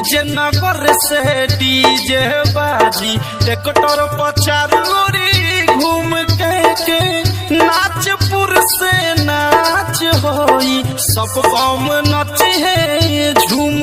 विजयनगर से डीजे बाजी ट्रैक्टर पचारूरी घूम के नाचपुर से नाच होई सब कम नच है झूम